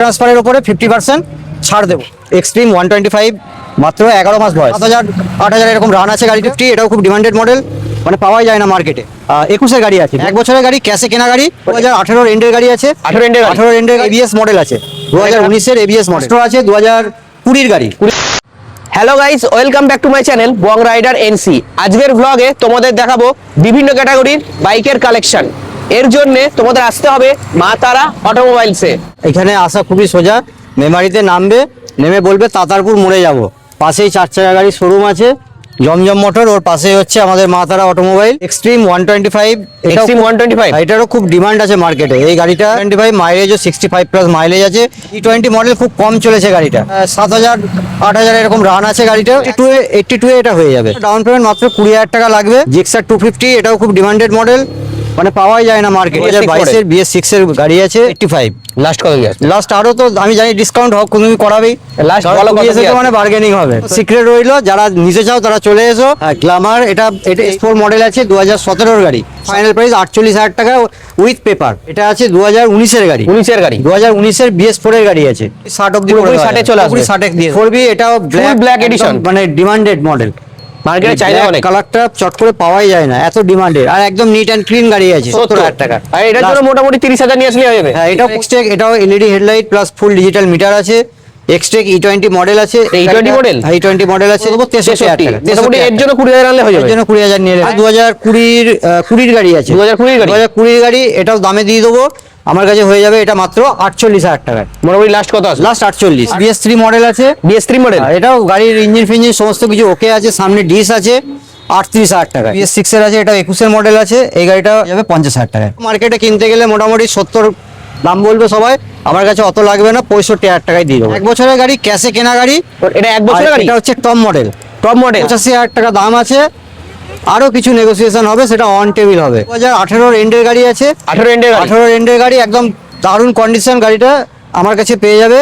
ট্রান্সফারের উপরে 50% ছাড় দেবো। এক্সট্রিম 125 মাত্র 11 মাস বয়স, 7,000 8,000 এরকম রান আছে গাড়ি। 50 এটাও খুব ডিমান্ডেড মডেল, মানে পাওয়াই যায় না মার্কেটে। 21-এর গাড়ি আছে, 1 বছরের গাড়ি, ক্যাশে কেনা গাড়ি। 2018 এন্ডের গাড়ি আছে, 18 এন্ডের এবিএস মডেল আছে। 2019-এর এবিএস মডেল আছে, 2020-এর গাড়ি। Hello guys, welcome back to my channel bong rider NC. আজকের ব্লগে তোমাদের দেখাবো বিভিন্ন ক্যাটাগরির বাইকের কালেকশন। এর জন্য তোমাদের আসতে হবে মা তারা অটোমোবাইলসে। এখানে আসা খুবই সোজা, মেমারিতে নামবে, নেমে বলবে তাতারপুর মোড়ে যাব। পাশেই 4 চাকা গাড়ির শোরুম আছে, জমজম মোটর, ওর পাশেই হচ্ছে আমাদের মা তারা অটোমোবাইল। এক্সট্রিম 125, এক্সট্রিম 125 এটারও খুব ডিমান্ড আছে মার্কেটে। এই গাড়িটা 25 মাইলেজও 65+ মাইলেজ আছে। E20 মডেল খুব কম চলেছে গাড়িটা, 7,000 8,000 এরকম রান আছে গাড়িটা। 82 এটা হয়ে যাবে। ডাউন পেমেন্ট মাত্র 20,000 টাকা লাগবে। জিক্সার 250, এটাও খুব ডিমান্ডেড মডেল, মানে পাওয়াই যায় না মার্কেটে। 2022-এর BS6 এর গাড়ি আছে। 85 লাস্ট কত গেছে? লাস্ট আরো তো আমি জানি ডিসকাউন্ট হোক, তুমি করাবেই। লাস্ট বলো কত তো মানে বার্গেনিং হবে। সিক্রেট রইলো, যারা নিতে চাও তারা চলে এসো। গ্ল্যামার, এটা S4 মডেল আছে, 2017-এর গাড়ি। ফাইনাল প্রাইস 48,000 টাকা উইথ পেপার। এটা আছে 2019-এর গাড়ি। 19-এর গাড়ি, 2019-এর BS4 এর গাড়ি আছে। 60 অবধি পুরোপুরি 60 চলে আসবে। 60 দিয়ে 4B, এটাও ব্ল্যাক এডিশন, মানে ডিমান্ডেড মডেল। মার্কেটে চাহিদা অনেক। কালারটা চট করে পাওয়াই যায় না, এত ডিমান্ডেড। আর একদম নিট অ্যান্ড ক্লিন গাড়ি আছে, 70,000 টাকা। আর এটার জন্য মোটামুটি 30,000 নিয়ে আসলে হয়ে যাবে। হ্যাঁ, এটাও এক্সটেক, এটাও LED headlight plus full digital meter আছে। এক্সটেক E20 মডেল আছে। E20 model? হ্যাঁ, E20 মডেল আছে। 63,000 টাকা। মোটামুটি এর জন্য 20,000 আনলে হয়ে এর যাবে। জন্য 20,000 নিয়ে নেবে। 2020-এর গাড়ি আছে। 2020-এর গাড়ি? 2020-এর গাড়ি, এটাও দামে দিয়ে দেবো। আমার কাছে হয়ে যাবে এটা মাত্র 48,000 টাকায়। মোটামুটি লাস্ট কত আছে? লাস্ট 48। BS3 মডেল আছে। BS3 মডেল, এটাও গাড়ির ইঞ্জিন ফিঞ্জিন সমস্ত কিছু ওকে আছে। সামনে ডিস আছে, 38,000 টাকা। BS6 এর আছে, এটা 21-এর মডেল আছে। এই গাড়িটা যাবে 50,000 টাকায়। মার্কেটে কিনতে গেলে মোটামুটি 70 দাম বলবে সবাই, আমার কাছে অত লাগবে না, 65,000 টাকায় দিয়ে দেবো। 1 বছরের গাড়ি, ক্যাশে কেনা গাড়ি। এটা 1 বছরের গাড়ি? এটা হচ্ছে টপ মডেল। টপ মডেল 85,000 টাকা দাম আছে। আরো কিছু নেগোসিয়েশন হবে, সেটা অন টেবিল হবে। 2018-এর এন্ডের গাড়ি আছে। 18 এন্ডের গাড়ি? 18 এন্ডের গাড়ি, একদম দারুণ কন্ডিশন। গাড়িটা আমার কাছে পেয়ে যাবে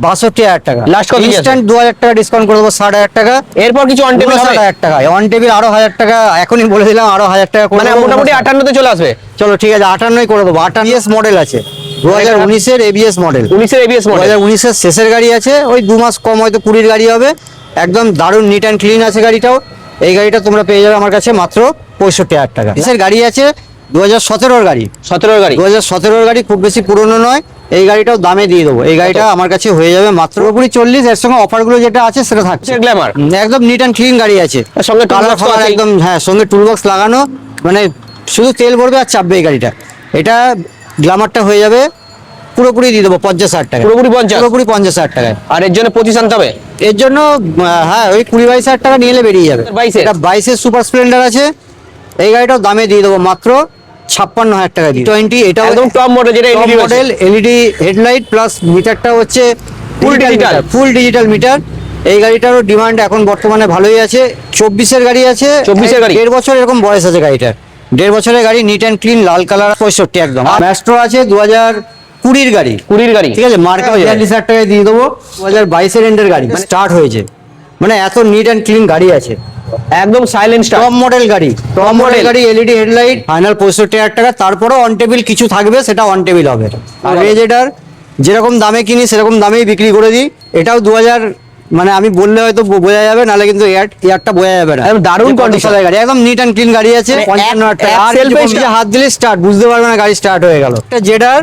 62,000 টাকা। লাস্ট কত? ইনস্ট্যান্ট 2,000 টাকা ডিসকাউন্ট করে দেবো, 60,000 টাকা। এরপর কিছু অন টেবিল হবে? 60,000 টাকা অন টেবিল, আরো 1,000 টাকা এখনই বলে দিলাম, আরো 1,000 টাকা করে মানে দেবো। মোটামুটি 58 তে চলে আসবে। চলো ঠিক আছে, 58 করে দেবো। 58 মডেল আছে, 2019-এর ABS মডেল। 19-এর ABS মডেল, 2019-এর শেষের গাড়ি আছে। ওই 2 মাস কম, হয়তো 20-এর গাড়ি হবে। একদম দারুণ নিট অ্যান্ড ক্লিন আছে গাড়িটাও। এই গাড়িটা তোমরা পেয়ে যাবে আমার কাছে মাত্র 65,000 টাকা। শেষের গাড়ি আছে, 2017-এর গাড়ি। 17-এর গাড়ি? 2017-এর গাড়ি, খুব বেশি পুরনো নয়। এই গাড়িটাও দামে দিয়ে দেবো। এই গাড়িটা আমার কাছে হয়ে যাবে মাত্র 40। এর সঙ্গে অফারগুলো যেটা আছে সেটা থাকছে। গ্ল্যামার একদম নিট অ্যান্ড ক্লিন গাড়ি আছে, সঙ্গে কালার ফালার একদম, হ্যাঁ, সঙ্গে টুলবক্স লাগানো, মানে শুধু তেল ভরবে আর চাপবে এই গাড়িটা। এটা গ্ল্যামারটা হয়ে যাবে পুরোপুরি দিয়ে দেবো 50,000 টাকা। পুরোপুরি 50? পুরোপুরি 50,000 টাকায়। আর এর জন্য 25 আনতে হবে? এর জন্য হ্যাঁ, ওই 20-22,000 টাকা নিয়ে এলে বেরিয়ে যাবে। 22-এর? এটা 22-এর সুপার স্প্লেন্ডার আছে। এই গাড়িটাও দামে দিয়ে দেবো মাত্র 56,000 টাকা দিয়ে। E20, এটাও একদম টপ মডেল, যেটা top LED model, LED headlight plus মিটারটা হচ্ছে ফুল ডিজিটাল মিটার। এই গাড়িটারও ডিমান্ড এখন বর্তমানে ভালোই আছে। 24-এর গাড়ি আছে। 24-এর গাড়ি? 1.5 বছর এরকম বয়স আছে গাড়িটার। 1.5 বছরের গাড়ি, neat and clean, Lal colour, 65 একদম। আর ম্যাস্ট্রো আছে, 2020-এর গাড়ি। 20-এর গাড়ি? ঠিক আছে, মার্কেট 42,000 টাকায় দিয়ে দেবো। 2022-এর এন্ডের গাড়ি স্টার্ট হয়েছে, মানে এত নিট অ্যান্ড ক্লিন গাড়ি আছে। একদম সাইলেন্ট স্টার, টপ মডেল গাড়ি। টপ মডেল গাড়ি, এলইডি হেডলাইট, ফাইনাল 65,000 টাকা। তারপরেও অন টেবিল কিছু থাকবে, সেটা অন টেবিল হবে। আর রেজেডার যেরকম দামে কিনি সেরকম দামেই বিক্রি করে দিই। এটাও 2,000, মানে আমি বললে হয়তো বোঝা যাবে, নাহলে কিন্তু ইয়ারটা বোঝা যাবে না। একদম দারুণ কন্ডিশনের গাড়ি, একদম নিট অ্যান্ড ক্লিন গাড়ি আছে। 55,000 টাকা। আর নিজে হাত দিলে স্টার্ট, বুঝতে পারবে না গাড়ি স্টার্ট হয়ে গেল। এটা জেডার,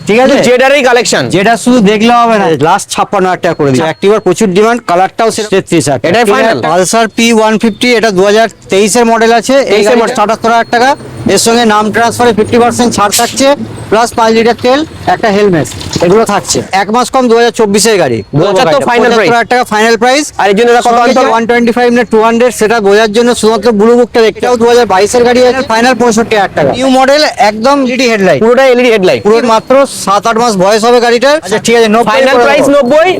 ঠিক আছে, জেডারই কালেকশন। যেটা শুধু দেখলে হবে না, লাস্ট 56,000 টাকা করে দিই। অ্যাক্টিভার প্রচুর ডিমান্ড, কালারটাও 33,000। এটাই ফাইনাল। পালসার P150, এটা 2023-এর মডেল আছে। এই গাড়ি 77,000 টাকা। এর সঙ্গে নাম ট্রান্সফারে 50% ছাড় থাকছে, প্লাস 5 লিটার তেল, একটা হেলমেট, এগুলো থাকছে। 1 মাস কম, 2024-এর গাড়ি। 75 ফাইনাল প্রাইস। 75,000 টাকা ফাইনাল প্রাইস। আর এর জন্য কত আনতে হবে? 125 না 200, সেটা বোঝার জন্য শুধুমাত্র ব্লু বুকটা দেখতে হবে। 2022-এর গাড়ি আছে, ফাইনাল 65,000 টাকা। নিউ মডেল, একদম এলইডি হেডলাইট, পুরোটা এলইডি হেডলাইট। পুরো মাত্র 7-8 মাস বয়স হবে গাড়িটার। আচ্ছা ঠিক আছে, 90 ফাইনাল প্রাইস 90।